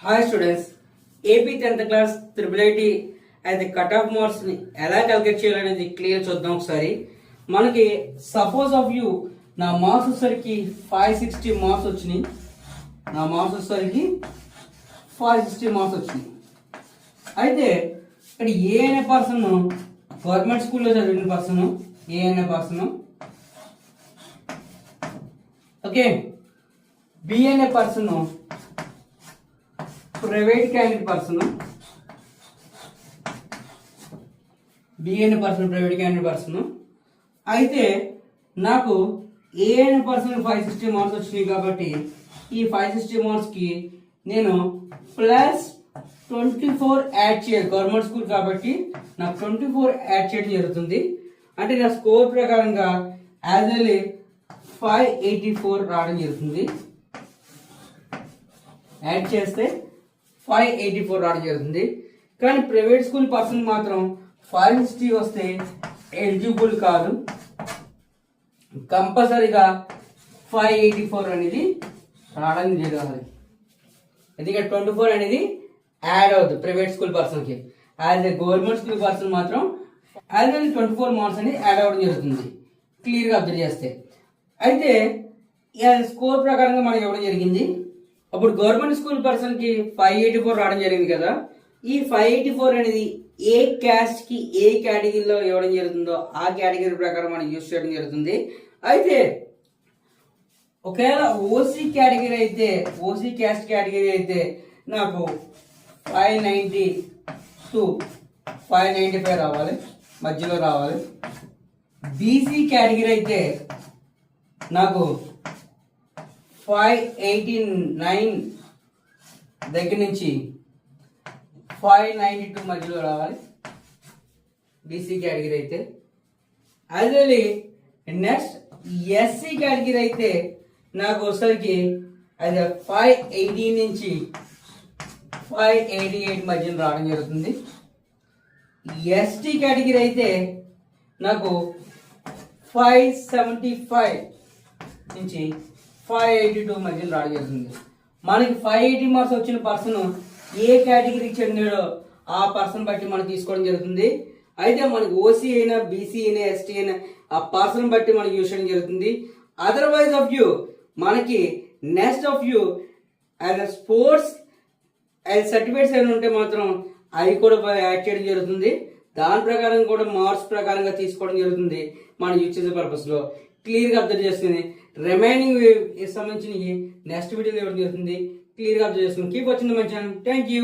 Hi students, AP 10th class triple IT అయితే cut off marks ని ఎలా calculate చేయాలనేది క్లియర్ చూద్దాం ఒకసారి. మనకి సపోజ్ ఆఫ్ యూ నా మార్క్స్ వచ్చేసరికి 560 మార్క్స్ వచ్చినాయి. నా మార్క్స్ వచ్చేసరికి 560 మార్క్స్ వచ్చినాయి. అయితే ఇక్కడ ఏ అనే పర్సన్ గవర్నమెంట్ స్కూల్లో చదివిన పర్సన్, ఏ అనే పర్సన్, ఓకే, బి అనే person private candidate person, B అనే పర్సన్ ప్రైవేట్ క్యాండిడేట్ పర్సన్. అయితే నాకు ఏ అనే పర్సన్ 560 మార్క్స్ వచ్చినాయి కాబట్టి ఈ 560 మార్క్స్ కి నేను ప్లస్ 24 యాడ్ చేయాలి. గవర్నమెంట్ స్కూల్ కాబట్టి నాకు 24 యాడ్ చేయడం జరుగుతుంది. అంటే నా స్కోర్ ప్రకారంగా యాజువల్లీ 584 రావడం జరుగుతుంది. యాడ్ చేస్తే 584 రావడం జరుగుతుంది. కానీ ప్రైవేట్ స్కూల్ పర్సన్ మాత్రం 560 వస్తే ఎలిజిబుల్ కాదు. కంపల్సరీగా 584 అనేది రావడం జరగాలి. ఎందుకంటే 24 అనేది యాడ్ అవుతుంది ప్రైవేట్ స్కూల్ పర్సన్కి. As a government school person మాత్రం యాజ్ 24 మార్క్స్ అనేది యాడ్ అవ్వడం జరుగుతుంది, క్లియర్గా అబ్జర్వ్ చేస్తే. అయితే స్కోర్ ప్రకారంగా మనకి ఇవ్వడం జరిగింది. అప్పుడు గవర్నమెంట్ స్కూల్ పర్సన్కి 584 రావడం జరిగింది కదా. ఈ 584 అనేది ఏ క్యాస్ట్ కి ఏ కేటగిరీలో ఇవ్వడం జరుగుతుందో ఆ కేటగిరీ ప్రకారం మనం యూజ్ చేయడం జరుగుతుంది. అయితే ఒకవేళ ఓసీ కేటగిరీ అయితే, ఓసీ క్యాస్ట్ కేటగిరీ అయితే నాకు 590 to 595 రావాలి, మధ్యలో రావాలి. బీసీ కేటగిరీ అయితే నాకు 589 దగ్గర నుంచి 592 మధ్యలో రావాలి, బీసీ కేటగిరీ అయితే. అదే నెక్స్ట్ ఎస్సీ కేటగిరీ అయితే నాకు వచ్చేసరికి అది 580 నుంచి 588 మధ్యలో రావడం జరుగుతుంది. ఎస్టీ కేటగిరీ అయితే నాకు 575 నుంచి 582 మధ్యలో రావడం జరుగుతుంది. మనకి 580 మార్క్స్ వచ్చిన పర్సన్ ఏ కేటగిరీకి చెందాడో ఆ పర్సన్ బట్టి మనం తీసుకోవడం జరుగుతుంది. అయితే మనకి ఓసీ అయినా బీసీ అయినా ఎస్టీ అయినా ఆ పర్సన్ బట్టి మనకి యూజ్ చేయడం జరుగుతుంది. అదర్వైజ్ ఆఫ్ యూ మనకి next of you as a sports as certificates ఏమైనా ఉంటే మాత్రం అవి కూడా యాడ్ చేయడం జరుగుతుంది. దాని ప్రకారం కూడా మార్క్స్ ప్రకారంగా తీసుకోవడం జరుగుతుంది మనం యూజ్ చేసే పర్పస్లో. క్లియర్గా అబ్జర్వ్ చేసుకుని రిమైనింగ్ సంబంధించి నెక్స్ట్ వీడియోలో ఇవ్వడం జరుగుతుంది. క్లియర్గా అబ్జర్వ్ చేసుకుని కీప్ వచ్చింది మంచి. Thank you.